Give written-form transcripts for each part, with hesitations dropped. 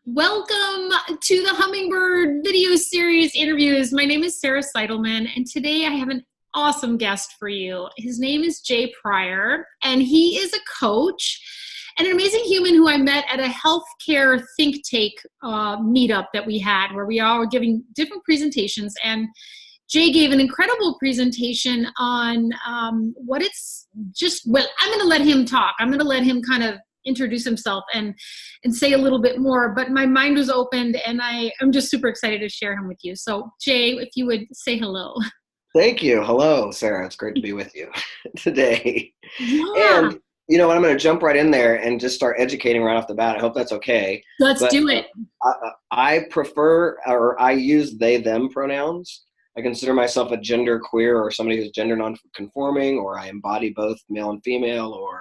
Welcome to the Hummingbird video series interviews. My name is Sarah Seidelman, and today I have an awesome guest for you. His name is Jay Pryor, and he is a coach and an amazing human who I met at a healthcare think tank meetup that we had, where we all were giving different presentations. And Jay gave an incredible presentation on what it's just, well, I'm going to let him talk. I'm going to let him kind of introduce himself and say a little bit more, but my mind was opened and I'm just super excited to share him with you. So Jay, if you would say hello. Thank you. Hello, Sarah. It's great to be with you today. Yeah, And you know what? I'm going to jump right in there and just start educating right off the bat. I hope that's okay. let's But do it. I prefer, or I use they, them pronouns. I consider myself a gender queer or somebody who's gender non-conforming, or I embody both male and female, or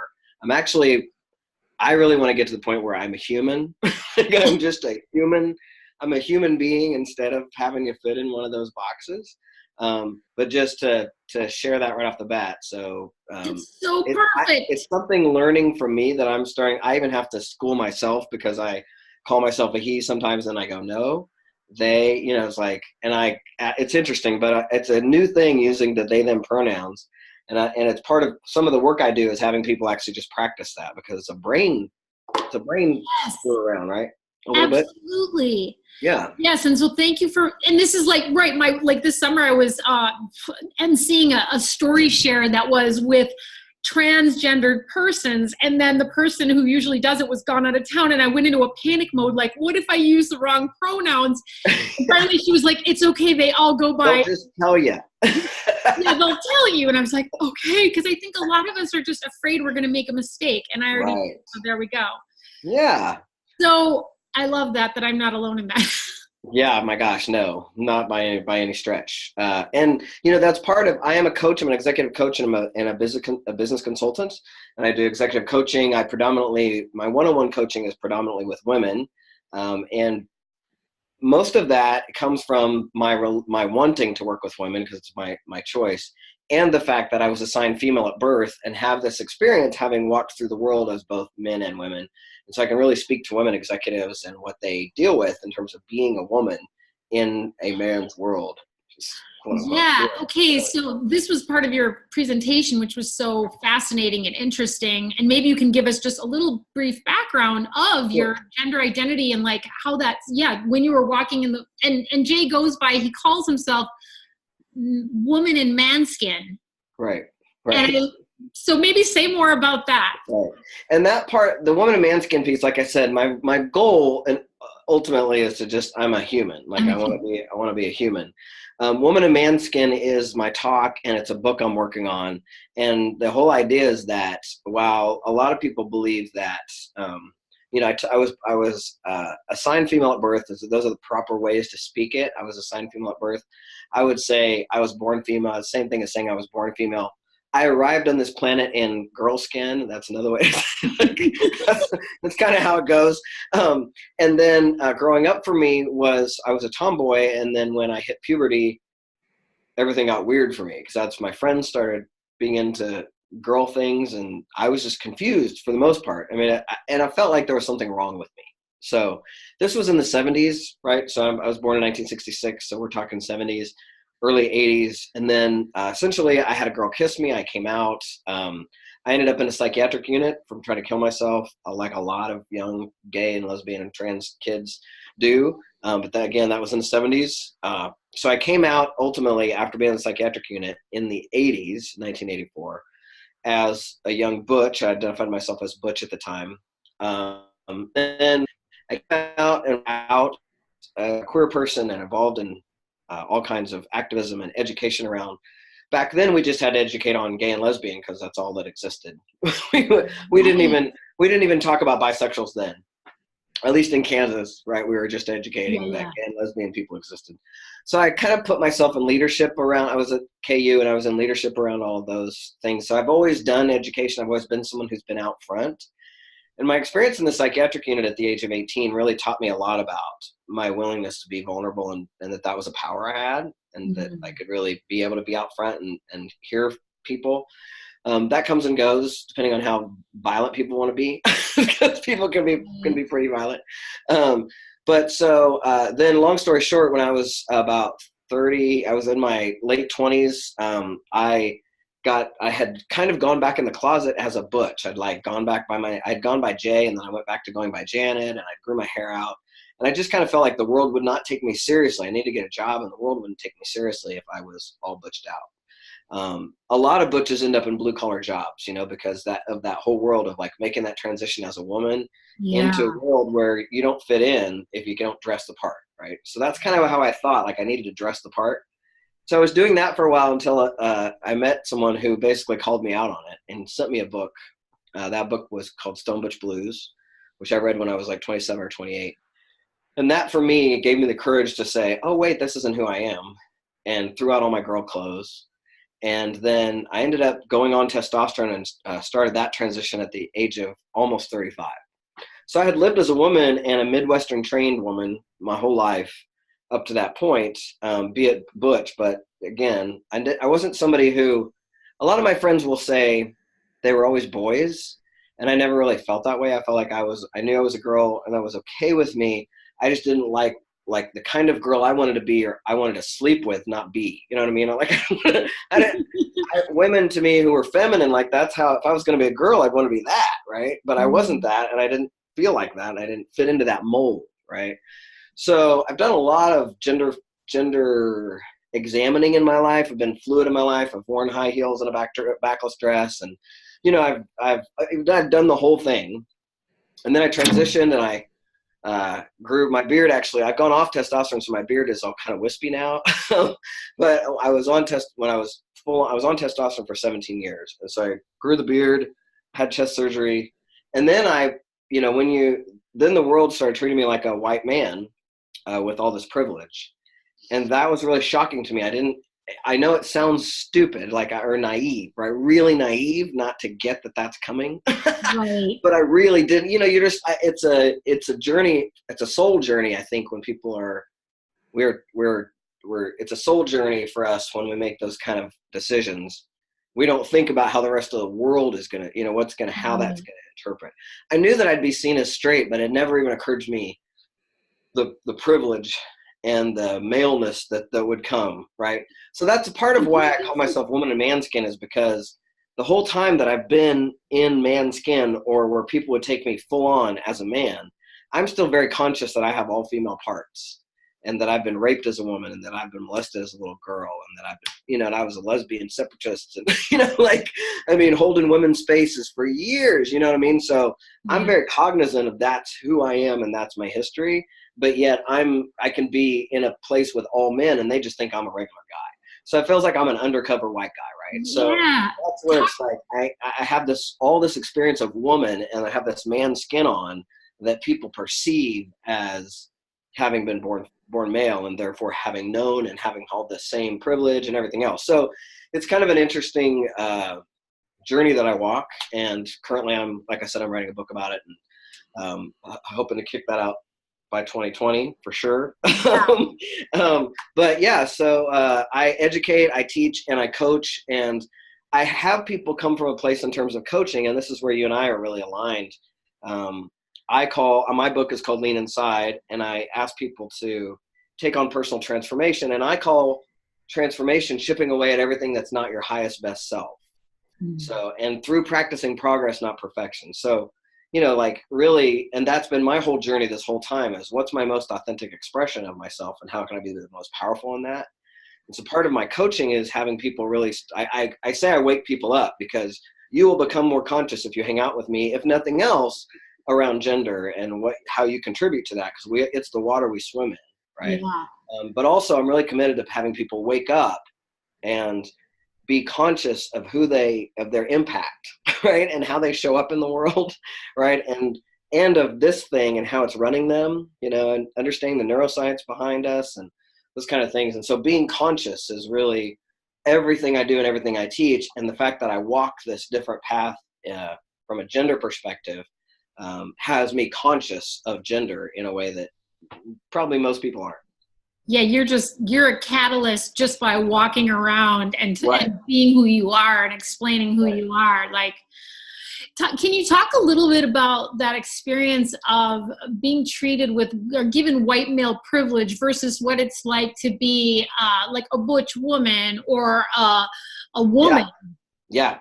I really want to get to the point where I'm a human. I'm just a human. I'm a human being instead of having to fit in one of those boxes. But just to share that right off the bat. So It's so perfect. it's something learning from me that I'm starting. I even have to school myself because I call myself a he sometimes and I go, no, they, it's like, it's interesting, but it's a new thing using the they, them pronouns. And it's part of some of the work I do is having people actually just practice that because it's a brain Yes, go around, right? A little bit. absolutely. Yeah. Yes, and so thank you and this is this summer I was emceeing a story share that was with transgendered persons, and then the person who usually does it was gone out of town, and I went into a panic mode, like, what if I use the wrong pronouns? And finally she was like, it's okay, they all go by. They'll just tell you. Yeah, they'll tell you. And I was like, okay, because I think a lot of us are just afraid we're going to make a mistake, and I already Right. so there we go. Yeah. So I love that I'm not alone in that. Yeah, my gosh, no, not by any stretch. And that's part of. I am a coach. I'm an executive coach, and I'm a business consultant. And I do executive coaching. My one-on-one coaching is predominantly with women, and most of that comes from my wanting to work with women because it's my choice, and the fact that I was assigned female at birth and have this experience having walked through the world as both men and women. And so I can really speak to women executives and what they deal with in terms of being a woman in a man's world. Quote unquote. Yeah. Okay. So this was part of your presentation, which was so fascinating and interesting. And maybe you can give us just a little brief background of your gender identity and like how that's, when you were walking in and Jay goes by, he calls himself woman in man skin. Right. And so maybe say more about that. Right. And that part, the woman in man skin piece, like I said, my goal and ultimately is to just, I'm a human. Like I want to be a human. Woman in Man Skin is my talk, and it's a book I'm working on. And the whole idea is that while a lot of people believe that, I was assigned female at birth. Those are the proper ways to speak it. I was assigned female at birth. I would say I was born female. The same thing as saying I was born female. I arrived on this planet in girl skin. That's another way. That's kind of how it goes. And then growing up for me I was a tomboy. And then when I hit puberty, everything got weird for me because that's my friends started being into girl things. And I was just confused for the most part. I mean, I felt like there was something wrong with me. So this was in the 70s, right? So I was born in 1966. So we're talking 70s. Early 80s. And then essentially I had a girl kiss me. I came out. I ended up in a psychiatric unit from trying to kill myself, like a lot of young gay and lesbian and trans kids do. But again, that was in the 70s. So I came out ultimately after being in the psychiatric unit in the 80s, 1984, as a young butch. I identified myself as butch at the time. And I came out a queer person and involved in all kinds of activism and education around. Back then, we just had to educate on gay and lesbian because that's all that existed. we didn't even talk about bisexuals then, at least in Kansas, right? We were just educating that gay and lesbian people existed. So I kind of put myself in leadership around. I was at KU and I was in leadership around all of those things. So I've always done education. I've always been someone who's been out front. And my experience in the psychiatric unit at the age of 18 really taught me a lot about my willingness to be vulnerable and that was a power I had and that I could really be able to be out front and hear people. That comes and goes depending on how violent people want to be because people can be pretty violent. But so then long story short, when I was about 30, I was in my late 20s. I had kind of gone back in the closet as a butch. I'd gone by Jay, and then I went back to going by Janet, and I grew my hair out. And I just kind of felt like the world would not take me seriously. I needed to get a job, and the world wouldn't take me seriously if I was all butched out. A lot of butches end up in blue collar jobs, because that whole world of like making that transition as a woman into a world where you don't fit in if you don't dress the part, right? So that's kind of how I thought, like I needed to dress the part. So I was doing that for a while until I met someone who basically called me out on it and sent me a book. That book was called Stone Butch Blues, which I read when I was like 27 or 28. And that for me gave me the courage to say, oh, wait, this isn't who I am, and threw out all my girl clothes. And then I ended up going on testosterone and started that transition at the age of almost 35. So I had lived as a woman and a Midwestern trained woman my whole life up to that point, be it butch. But again, I wasn't somebody who, a lot of my friends will say they were always boys. And I never really felt that way. I felt like I knew I was a girl, and that was okay with me. I just didn't like the kind of girl I wanted to be, or I wanted to sleep with, not be. You know what I mean? Women to me who were feminine, like that's how, if I was going to be a girl, I'd want to be that, right? But I wasn't that, and I didn't feel like that, and I didn't fit into that mold, right? So I've done a lot of gender examining in my life. I've been fluid in my life. I've worn high heels and a backless dress, and I've done the whole thing. And then I transitioned, and I grew my beard. Actually, I've gone off testosterone, so my beard is all kind of wispy now. But I was on testosterone for 17 years, and so I grew the beard, had chest surgery, and then then the world started treating me like a white man with all this privilege, and that was really shocking to me. I know it sounds stupid, or naive, right? Really naive not to get that that's coming. Right. But I really didn't, it's a journey. It's a soul journey. I think when people it's a soul journey for us when we make those kind of decisions. We don't think about how the rest of the world is going to, how that's going to interpret. I knew that I'd be seen as straight, but it never even occurred to me the privilege and the maleness that would come, right? So that's a part of why I call myself woman in man skin, is because the whole time that I've been in man skin, or where people would take me full on as a man, I'm still very conscious that I have all female parts, and that I've been raped as a woman, and that I've been molested as a little girl, and that I've been, and I was a lesbian separatist, and, holding women's spaces for years, you know what I mean? So I'm very cognizant of that's who I am, and that's my history. But yet I can be in a place with all men, and they just think I'm a regular guy. So it feels like I'm an undercover white guy, right? So that's where it's like I have all this experience of woman, and I have this man skin on that people perceive as having been born male, and therefore having known and having all the same privilege and everything else. So it's kind of an interesting journey that I walk, and currently I'm writing a book about it, and hoping to kick that out by 2020 for sure. But yeah, so I educate, I teach, and I coach, and I have people come from a place in terms of coaching, and this is where you and I are really aligned. My book is called Lean Inside, and I ask people to take on personal transformation, and I call transformation chipping away at everything that's not your highest best self. So, and through practicing progress, not perfection. So, really, and that's been my whole journey this whole time, is what's my most authentic expression of myself, and how can I be the most powerful in that? And so part of my coaching is having people really, I say I wake people up, because you will become more conscious if you hang out with me, if nothing else, around gender and how you contribute to that, because it's the water we swim in, right? Yeah. But also I'm really committed to having people wake up and be conscious of of their impact, right? And how they show up in the world, right? And of this thing and how it's running them, and understanding the neuroscience behind us and those kind of things. And so being conscious is really everything I do and everything I teach. And the fact that I walk this different path from a gender perspective has me conscious of gender in a way that probably most people aren't. Yeah, you're a catalyst just by walking around and being who you are and explaining who you are. Like, Can you talk a little bit about that experience of being treated with or given white male privilege versus what it's like to be like a butch woman or a woman? Yeah.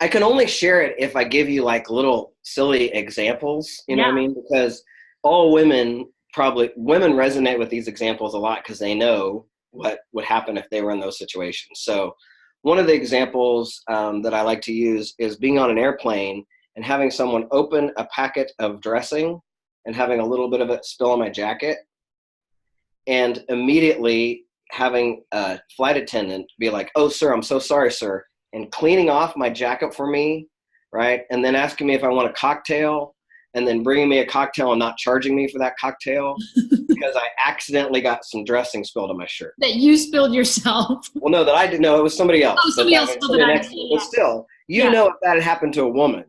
I can only share it if I give you like little silly examples, you know what I mean? Because all women resonate with these examples a lot because they know what would happen if they were in those situations. So one of the examples that I like to use is being on an airplane and having someone open a packet of dressing and having a little bit of it spill on my jacket, and immediately having a flight attendant be like, "Oh, sir, I'm so sorry, sir," and cleaning off my jacket for me, right? And then asking me if I want a cocktail, and then bringing me a cocktail and not charging me for that cocktail because I accidentally got some dressing spilled on my shirt. That you spilled yourself. Well, no, that I didn't know. It was somebody else. Oh, somebody else spilled it. But still, you know, if that had happened to a woman,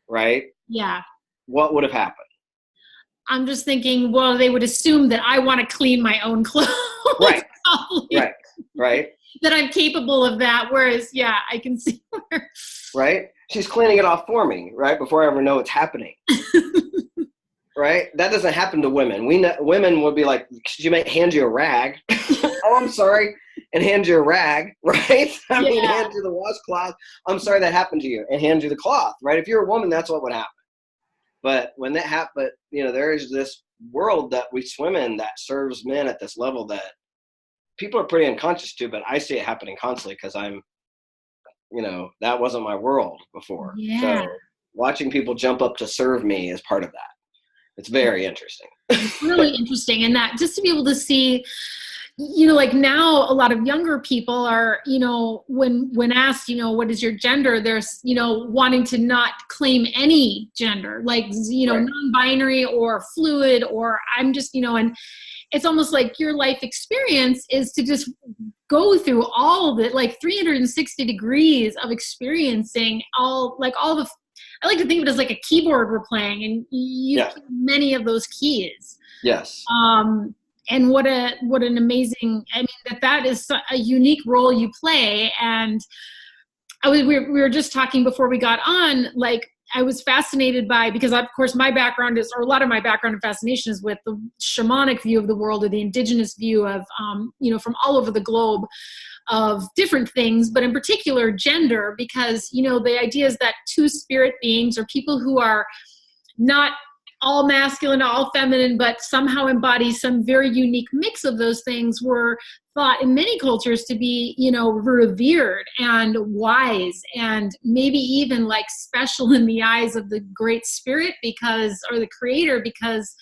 right? Yeah. What would have happened? I'm just thinking, well, they would assume that I want to clean my own clothes. Right. Right. That I'm capable of that. Whereas, I can see where. Right. She's cleaning it off for me, right? Before I ever know it's happening. Right. That doesn't happen to women. Women would be like, "Could you hand you a rag?" "Oh, I'm sorry," and hand you a rag, right? I mean, hand you the washcloth. "I'm sorry that happened to you," and hand you the cloth, right? If you're a woman, that's what would happen. But when that happens, there is this world that we swim in that serves men at this level that people are pretty unconscious to, but I see it happening constantly because I'm, that wasn't my world before. Yeah. So watching people jump up to serve me is part of that. It's very interesting. It's really interesting. And that just to be able to see, like now a lot of younger people are, when asked, what is your gender, they're, wanting to not claim any gender, like, Right. non-binary or fluid, or I'm just, and it's almost like your life experience is to just go through all of it, like 360 degrees of experiencing all the, I like to think of it as like a keyboard we're playing, and you play many of those keys. Yes. And what an amazing, I mean, that is a unique role you play. And we were just talking before we got on, like, I was fascinated by, because of course my background is, or a lot of my background and fascination is with the shamanic view of the world, or the indigenous view of, from all over the globe, of different things, but in particular gender, because, the idea is that two spirit beings, or people who are not all masculine, all feminine, but somehow embody some very unique mix of those things, were thought in many cultures to be, revered and wise, and maybe even like special in the eyes of the great spirit or the creator, because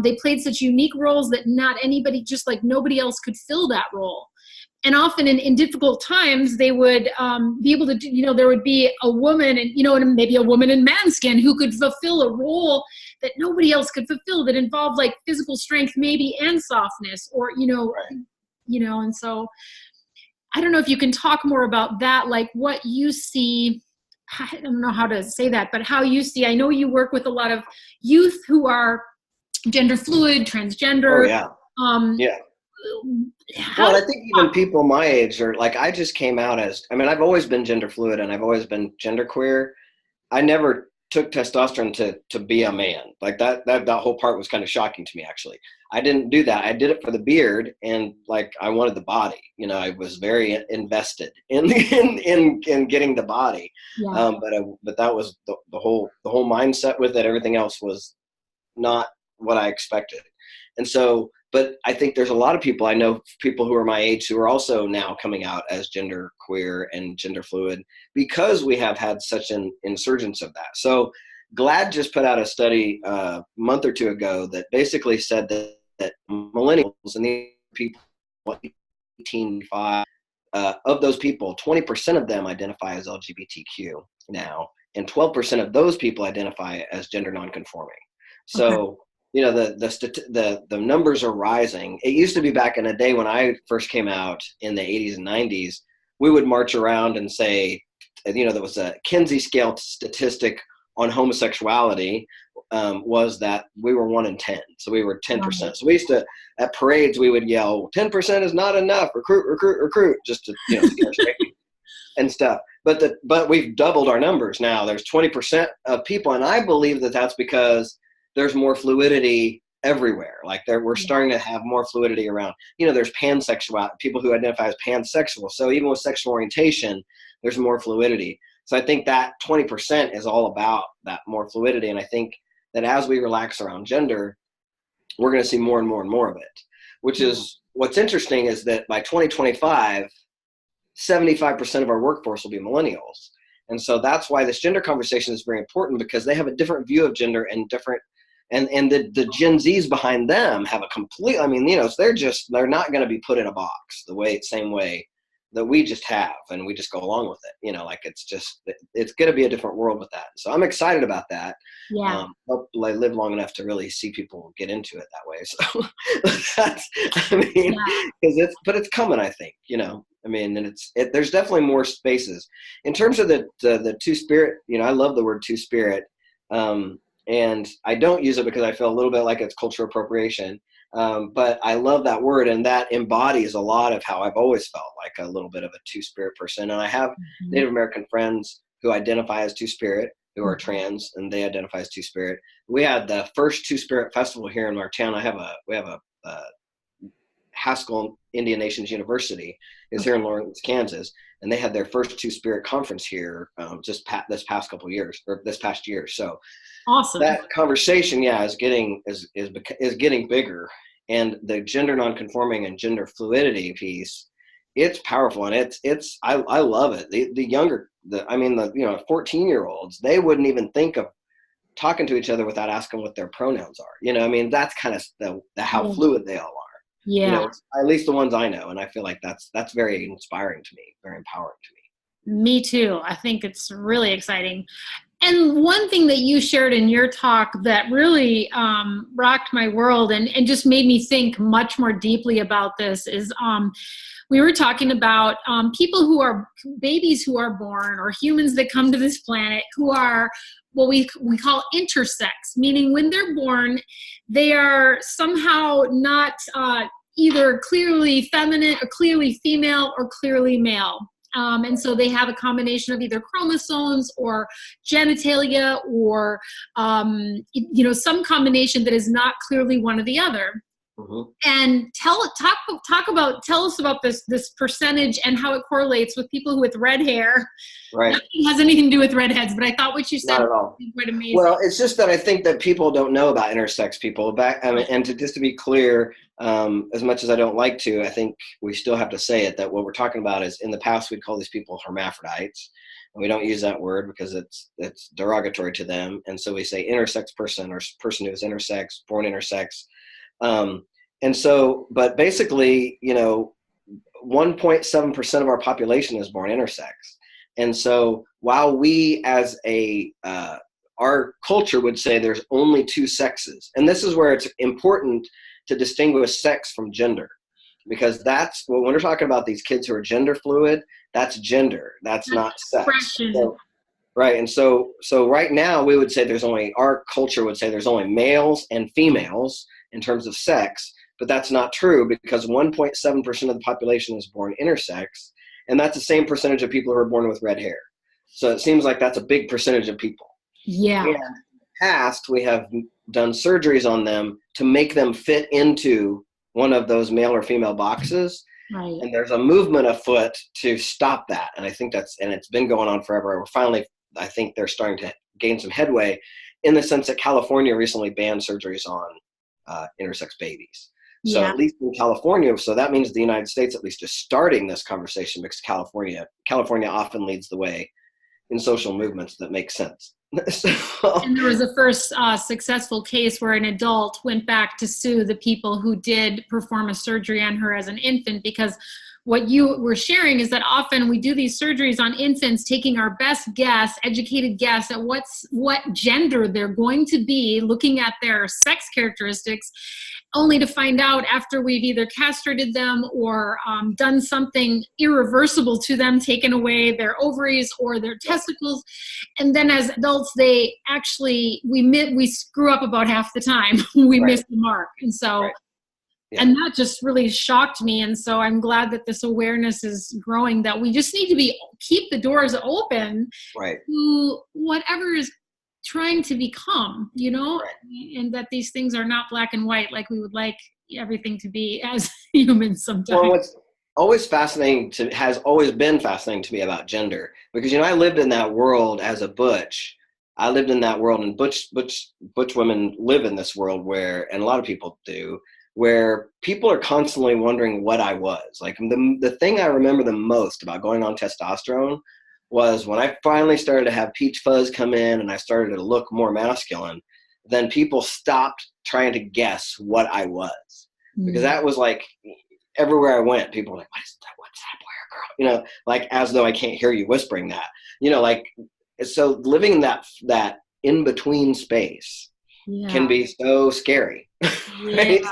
they played such unique roles that not anybody, just like nobody else could fill that role. And often in difficult times, they would be able to do, there would be a woman, and, and maybe a woman in man skin who could fulfill a role that nobody else could fulfill, that involved like physical strength maybe and softness, or, and so I don't know if you can talk more about that, like what you see. I don't know how to say that, but how you see, I know you work with a lot of youth who are gender fluid, transgender. Oh, yeah. Well, I think even people my age are like, I just came out as, I've always been gender fluid and I've always been gender queer. I never took testosterone to be a man. Like that whole part was kind of shocking to me, actually. I didn't do that. I did it for the beard, and like, I wanted the body, I was very invested in getting the body. Yeah. But that was the whole mindset with it. Everything else was not what I expected. And so, but I think there's a lot of people, I know people who are my age who are also now coming out as gender queer and gender fluid, because we have had such an insurgence of that. So GLAAD just put out a study a month or two ago that basically said that millennials and the people 18-5, of those people, 20% of them identify as LGBTQ now, and 12% of those people identify as gender nonconforming. So the numbers are rising. It used to be back in the day when I first came out in the 80s and 90s, we would march around and say, there was a Kinsey scale statistic on homosexuality, was that we were 1 in 10. So we were 10%. So we used to, at parades, we would yell, 10% is not enough, recruit, recruit, recruit, just to, scare straight and stuff. but we've doubled our numbers now. There's 20% of people, and I believe that that's because there's more fluidity everywhere. Like we're starting to have more fluidity around. There's pansexual people who identify as pansexual. So even with sexual orientation, there's more fluidity. So I think that 20% is all about that more fluidity. And I think that as we relax around gender, we're going to see more and more and more of it, which is what's interesting is that by 2025, 75% of our workforce will be millennials. And so that's why this gender conversation is very important, because they have a different view of gender and different, and the Gen Zs behind them have a complete, they're not going to be put in a box same way that we just have, and we just go along with it. It's going to be a different world with that. So I'm excited about that. Yeah. Hope I live long enough to really see people get into it that way. So but it's coming, I think, and there's definitely more spaces in terms of the two-spirit. I love the word two-spirit. And I don't use it because I feel a little bit like it's cultural appropriation. But I love that word, and that embodies a lot of how I've always felt like a little bit of a two-spirit person. And I have Native American friends who identify as two-spirit, who are trans, and they identify as two-spirit. We had the first two-spirit festival here in our town. We have a Haskell Indian Nations University is here in Lawrence, Kansas, and they had their first two-spirit conference here this past year. So awesome. That conversation, is getting bigger, and the gender nonconforming and gender fluidity piece, it's powerful, and I love it. The younger, 14-year-olds, they wouldn't even think of talking to each other without asking what their pronouns are. That's kind of how fluid they all are. Yeah. At least the ones I know, and I feel like that's very inspiring to me, very empowering to me. Me too. I think it's really exciting. And one thing that you shared in your talk that really rocked my world and just made me think much more deeply about this is we were talking about people who are babies who are born, or humans that come to this planet who are what we call intersex, meaning when they're born, they are somehow not either clearly feminine or clearly female or clearly male. And so they have a combination of either chromosomes or genitalia or, some combination that is not clearly one or the other. Mm-hmm. And tell us about this percentage and how it correlates with people with red hair. Right. Nothing has anything to do with redheads, but I thought what you said was quite amazing. Well, it's just that I think that people don't know about intersex people. And just to be clear, as much as I don't like to, I think we still have to say it, that what we're talking about is, in the past we'd call these people hermaphrodites. And we don't use that word because it's derogatory to them. And so we say intersex person, or person who is intersex, born intersex. But basically, 1.7% of our population is born intersex. And so while we as our culture would say there's only two sexes, and this is where it's important to distinguish sex from gender, because that's when we're talking about these kids who are gender fluid, that's gender, that's not sex. So, right. And so right now we would say our culture would say there's only males and females in terms of sex, but that's not true, because 1.7% of the population is born intersex, and that's the same percentage of people who are born with red hair. So it seems like that's a big percentage of people. Yeah. And in the past, we have done surgeries on them to make them fit into one of those male or female boxes. Right. And there's a movement afoot to stop that. And I think it's been going on forever. We're finally, I think they're starting to gain some headway, in the sense that California recently banned surgeries on intersex babies. So at least in California, so that means the United States at least is starting this conversation, because California often leads the way in social movements that make sense. And there was a first successful case where an adult went back to sue the people who did perform a surgery on her as an infant, because what you were sharing is that often we do these surgeries on infants, taking our best guess, educated guess at what gender they're going to be, looking at their sex characteristics, only to find out after we've either castrated them or done something irreversible to them, taken away their ovaries or their testicles. And then as adults, we screw up about half the time. We miss the mark. And so And that just really shocked me. And so I'm glad that this awareness is growing, that we just need to keep the doors open to whatever is trying to become, and that these things are not black and white like we would like everything to be as humans sometimes. Well, what's has always been fascinating to me about gender, because I lived in that world as a butch. I lived in that world, and butch women live in this world and a lot of people do, where people are constantly wondering what I was. Like the thing I remember the most about going on testosterone was when I finally started to have peach fuzz come in and I started to look more masculine, then people stopped trying to guess what I was. Because that was like everywhere I went, people were like, what's that boy or girl? Like as though I can't hear you whispering that. So living in that in-between space can be so scary. Right?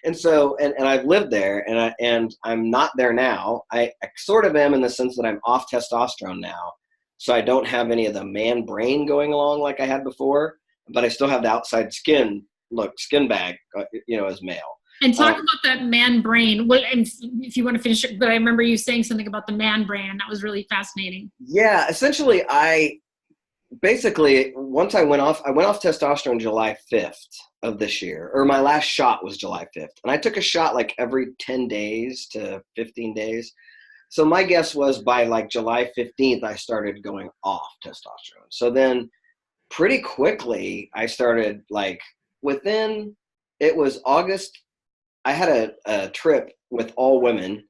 And I've lived there, and I'm not there now. I sort of am, in the sense that I'm off testosterone now, so I don't have any of the man brain going along like I had before, but I still have the outside skin bag, as male. And talk about that man brain. If you want to finish it, but I remember you saying something about the man brain, and that was really fascinating. Yeah, essentially, once I went off testosterone July 5th of this year, or my last shot was July 5th. And I took a shot like every 10 days to 15 days. So my guess was by like July 15th, I started going off testosterone. So then pretty quickly, I started it was August. I had a trip with all women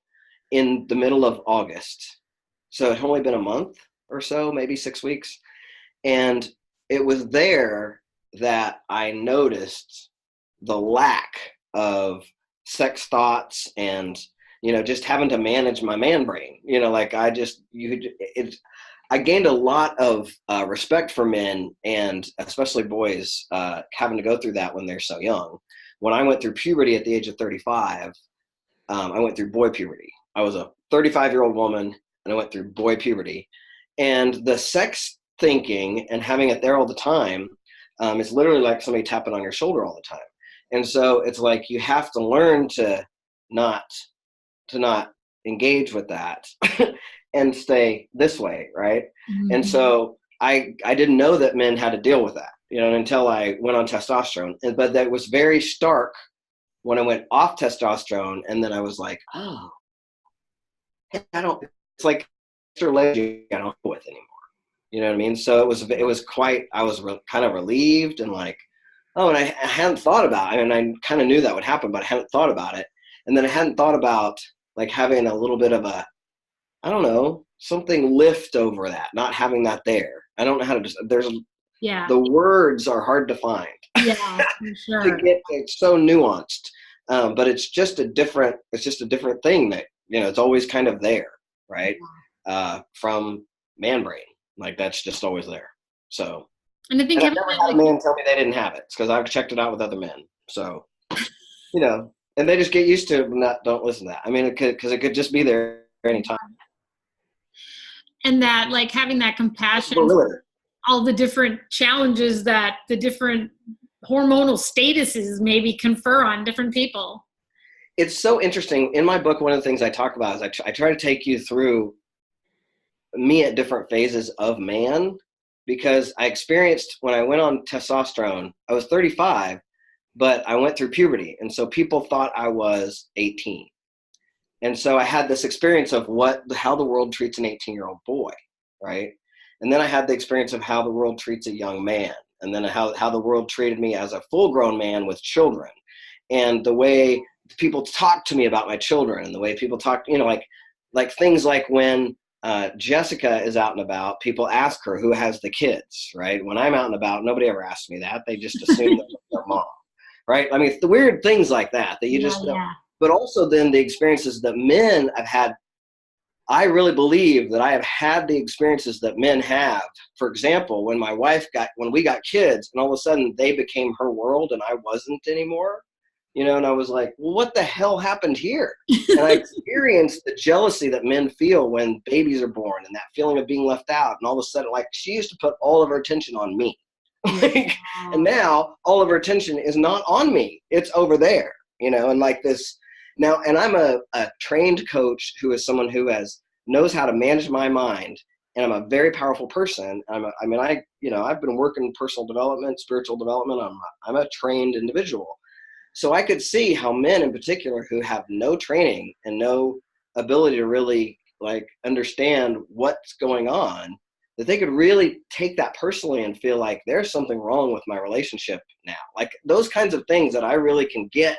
in the middle of August. So it had only been a month or so, maybe 6 weeks. And it was there that I noticed the lack of sex thoughts and, just having to manage my man brain. I gained a lot of respect for men, and especially boys, having to go through that when they're so young. When I went through puberty at the age of 35, I went through boy puberty. I was a 35-year-old woman, and I went through boy puberty. And the sex thinking and having it there all the time is literally like somebody tapping on your shoulder all the time. And so it's like you have to learn to not engage with that and stay this way, right? Mm-hmm. And so I didn't know that men had to deal with that, until I went on testosterone. But that was very stark when I went off testosterone, and then I was like, oh, it's like extra leg I don't deal with anymore. You know what I mean? So I was kind of relieved, and like, oh, and I hadn't thought about it. I mean, I kind of knew that would happen, but I hadn't thought about it. And then I hadn't thought about like having a little bit of something lift over that, not having that there. I don't know how to the words are hard to find. Yeah, for sure. It's so nuanced. But it's just a different thing that, it's always kind of there, right? From man brain. Like that's just always there. So, and I think I've never had a man tell me they didn't have it. It's because I've checked it out with other men. So, and they just get used to it and don't listen to that. I mean, because it could just be there anytime. And that, like, having that compassion, all the different challenges that the different hormonal statuses maybe confer on different people. It's so interesting. In my book, one of the things I talk about is I try to take you through me at different phases of man, because I experienced when I went on testosterone, I was 35, but I went through puberty. And so people thought I was 18. And so I had this experience of how the world treats an 18-year-old boy, right? And then I had the experience of how the world treats a young man. And then how the world treated me as a full-grown man with children. And the way people talk to me about my children, and the way people talk, like things like when Jessica is out and about, people ask her who has the kids, right? When I'm out and about, nobody ever asks me that. They just assume that it's their mom, right? I mean, the weird things like that you just don't. But also then the experiences that men have had, I really believe that I have had the experiences that men have. For example, when we got kids, and all of a sudden they became her world and I wasn't anymore, and I was like, well, what the hell happened here? And I experienced the jealousy that men feel when babies are born, and that feeling of being left out. And all of a sudden, like, she used to put all of her attention on me. And now all of her attention is not on me. It's over there. and like this now, and I'm a trained coach who is someone who knows how to manage my mind, and I'm a very powerful person. I've been working personal development, spiritual development. I'm a trained individual. So I could see how men in particular who have no training and no ability to really like understand what's going on, that they could really take that personally and feel like there's something wrong with my relationship now. Like those kinds of things that I really can get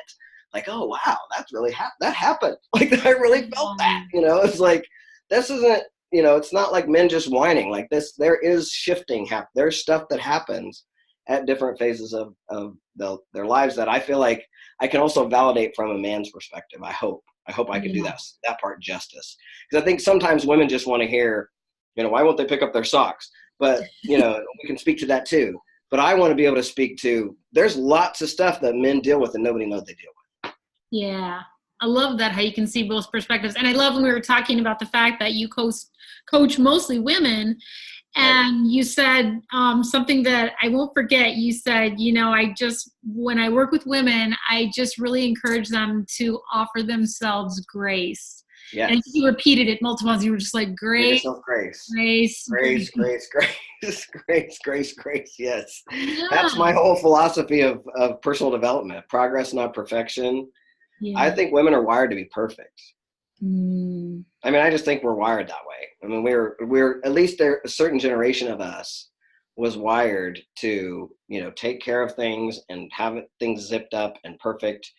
like, oh, wow, that's really that happened. Like I really felt that, it's like, this isn't, it's not like men just whining like this. There is shifting. There's stuff that happens at different phases of their lives that I feel like I can also validate from a man's perspective. I hope I can do that part justice. Because I think sometimes women just want to hear, why won't they pick up their socks? But, we can speak to that too. But I want to be able to speak to, there's lots of stuff that men deal with and nobody knows they deal with. Yeah. I love that, how you can see both perspectives. And I love when we were talking about the fact that you coach mostly women. And you said something that I won't forget. You said, when I work with women, I just really encourage them to offer themselves grace. Yes. And you repeated it multiple times. You were just like, grace, grace. Yes. Yeah. That's my whole philosophy of personal development. Progress, not perfection. Yeah. I think women are wired to be perfect. I just think we're wired that way. We're at least a certain generation of us was wired to, take care of things and have things zipped up and perfect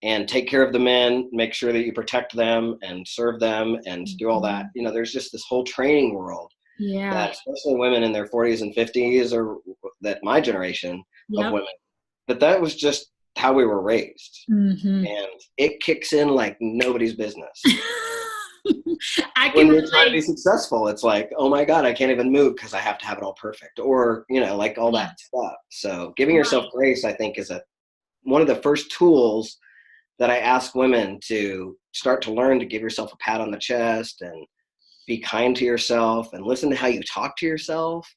and take care of the men, make sure that you protect them and serve them and do all that. There's just this whole training world that especially women in their 40s and 50s, or that my generation of women, that was just how we were raised. And it kicks in like nobody's business. When you're trying to be successful, it's like, oh my God, I can't even move because I have to have it all perfect, or like all that stuff. So giving yourself grace, I think, is one of the first tools that I ask women to start to learn, to give yourself a pat on the chest and be kind to yourself and listen to how you talk to yourself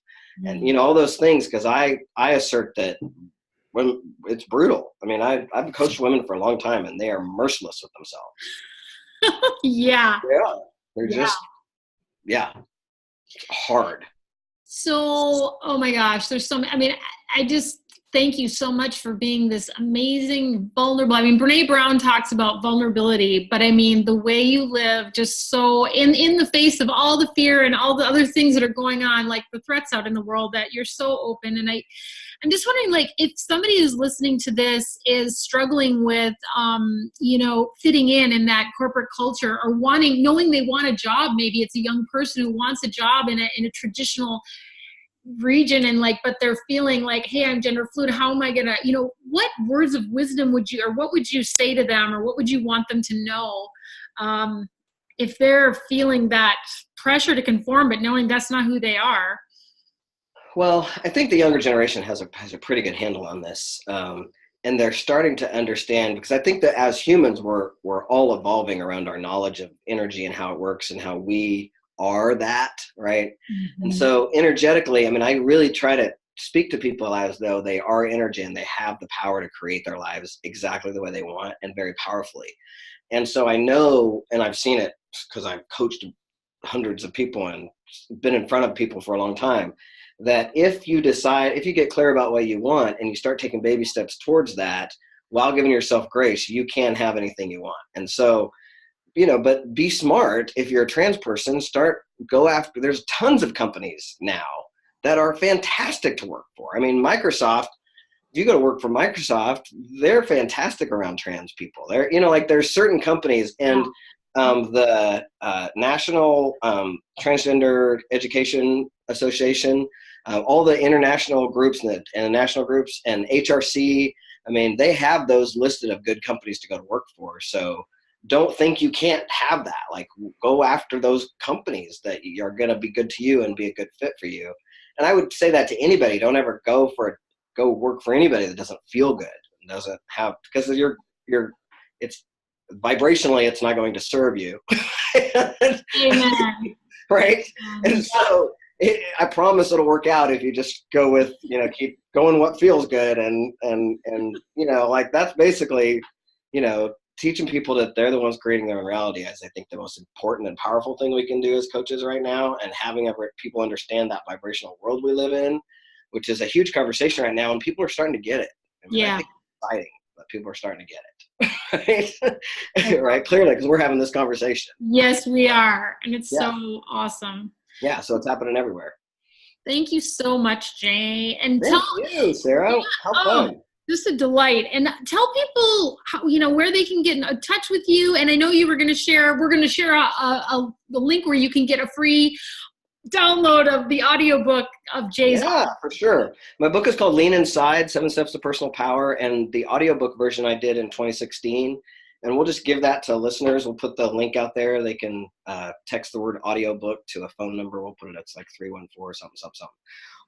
and all those things, because I assert that when it's brutal. I've coached women for a long time and they are merciless with themselves. They're just hard. So, oh my gosh, there's so many. I just thank you so much for being this amazing, vulnerable. Brene Brown talks about vulnerability, but the way you live, just so in the face of all the fear and all the other things that are going on, like the threats out in the world, that you're so open. And I'm just wondering, like, if somebody who's listening to this is struggling with, fitting in that corporate culture, or knowing they want a job. Maybe it's a young person who wants a job in a traditional region, and but they're feeling like, hey, I'm gender fluid. How am I gonna, what words of wisdom what would you say to them, or what would you want them to know, if they're feeling that pressure to conform, but knowing that's not who they are? Well, I think the younger generation has a pretty good handle on this, and they're starting to understand, because I think that as humans, we're all evolving around our knowledge of energy and how it works and how we are that, right? And so energetically, I really try to speak to people as though they are energy and they have the power to create their lives exactly the way they want, and very powerfully. And so I know, and I've seen it because I've coached hundreds of people and been in front of people for a long time, that if you get clear about what you want and you start taking baby steps towards that while giving yourself grace, you can have anything you want. And so, but be smart. If you're a trans person, there's tons of companies now that are fantastic to work for. Microsoft, if you go to work for Microsoft, they're fantastic around trans people. There's certain companies, and the National Transgender Education Association, all the international groups and the national groups, and HRC, they have those listed of good companies to go to work for. So don't think you can't have that. Go after those companies that are going to be good to you and be a good fit for you. And I would say that to anybody. Don't ever go work for anybody that doesn't feel good, doesn't have, because it's vibrationally, it's not going to serve you. Amen. Right? And so I promise it'll work out if you just go with, keep going what feels good. And that's basically, teaching people that they're the ones creating their own reality is, I think, the most important and powerful thing we can do as coaches right now, and having people understand that vibrational world we live in, which is a huge conversation right now, and people are starting to get it. I think it's exciting, but people are starting to get it. Right? Right? Clearly, because we're having this conversation. Yes, we are. And it's so awesome. Yeah, so it's happening everywhere. Thank you so much, Jay. And thank you, Sarah. How fun. Just a delight. And tell people how, where they can get in touch with you. And I know we're going to share the link where you can get a free download of the audiobook of Jay's. Yeah, for sure. My book is called Lean Inside, 7 Steps to Personal Power. And the audiobook version I did in 2016. And we'll just give that to listeners. We'll put the link out there. They can text the word audiobook to a phone number. We'll put it, it's like 314 something.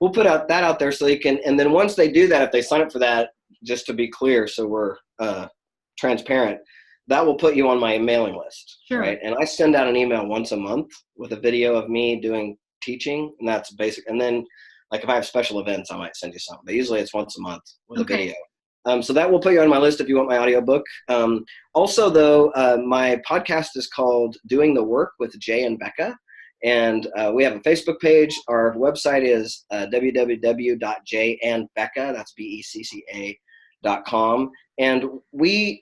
We'll put that out there so you can, and then once they do that, if they sign up for that, just to be clear, so we're transparent, that will put you on my mailing list. Sure. Right? And I send out an email once a month with a video of me doing teaching, and that's basic. And then, like, if I have special events, I might send you something, but usually it's once a month with a video. So that will put you on my list if you want my audiobook. Also, though, my podcast is called Doing the Work with Jay and Becca. And we have a Facebook page. Our website is www.jayandbecca, that's BECCA.com. And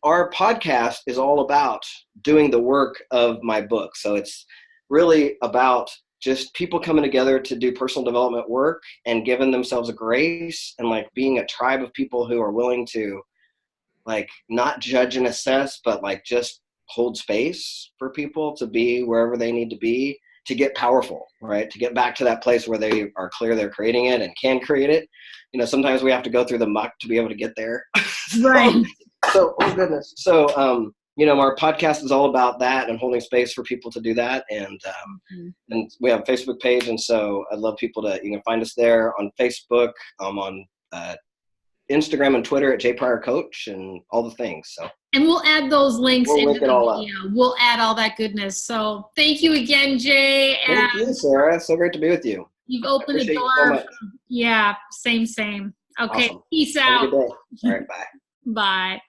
our podcast is all about doing the work of my book. So it's really about just people coming together to do personal development work and giving themselves a grace, and like being a tribe of people who are willing to, like, not judge and assess, but like just hold space for people to be wherever they need to be to get powerful, right? To get back to that place where they are clear they're creating it and can create it. Sometimes we have to go through the muck to be able to get there. Right. So, oh goodness. So, our podcast is all about that and holding space for people to do that. And we have a Facebook page. And so I'd love people you can find us there on Facebook, on Instagram and Twitter at jpryorcoach and all the things. So. And we'll add those links into the video. We'll add all that goodness. So thank you again, Jay. Thank you, Sarah. It's so great to be with you. You've opened the door. So much. Yeah, same. Okay, awesome. Peace Have out. a good day. All right, bye. Bye.